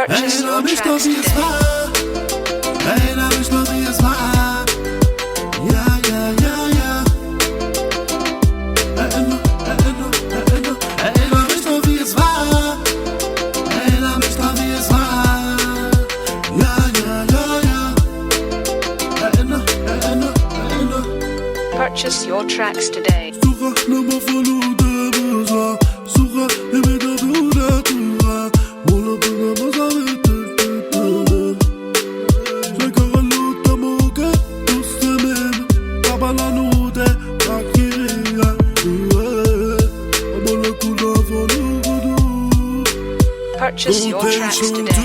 Purchase your tracks today. Erinnere mich noch wie es war. Ja, ja, ja, ja. Erinnere mich noch wie es war. Erinnere mich noch wie es war. Ja, ja, ja, ja. Erinnere. Purchase your tracks today. Suche nummer verloren, besoin. Suche imitatura, tua. Mola bana mazavete. Chegava a luta, moga, tu se mesmo. Tava lá no de, pra querer. A molecula voludo. Purchase your tracks today.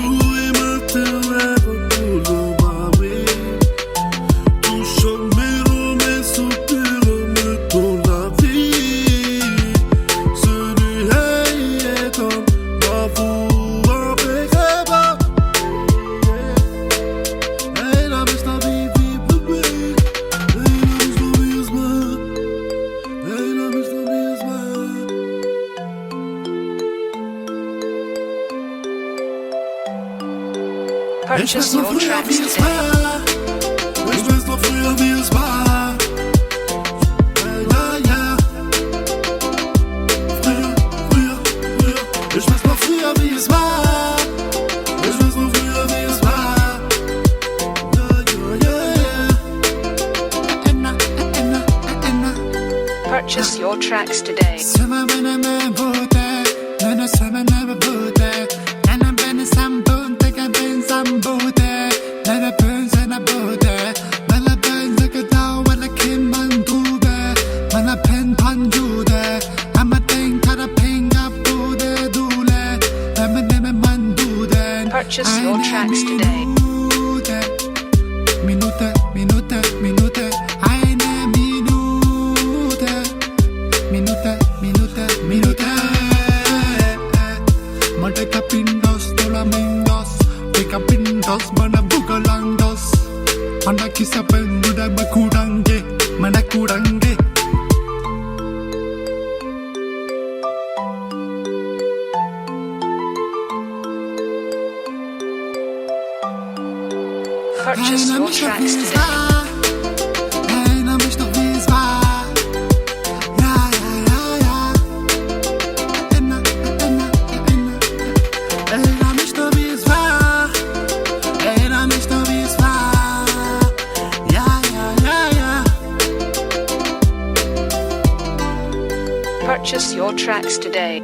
Purchase your tracks today. Ich weiß noch früher, wie es war. Ja, ja. Früher. Ich weiß noch früher, wie es war. Ich weiß noch früher, wie es war. Ja. Purchase your tracks today. Purchase your tracks today. Minute, eine Minute. Maldeka pindos, tolamindos, teka pindos, mana bugalandos. Mana kisa penduda makudange. Purchase your tracks today. Erinnere mich noch wie es war. Ja, ja, ja, ja. Erinnere mich noch wie es war. Erinnere mich noch wie es war. Ja, ja, ja, ja. Purchase your tracks today.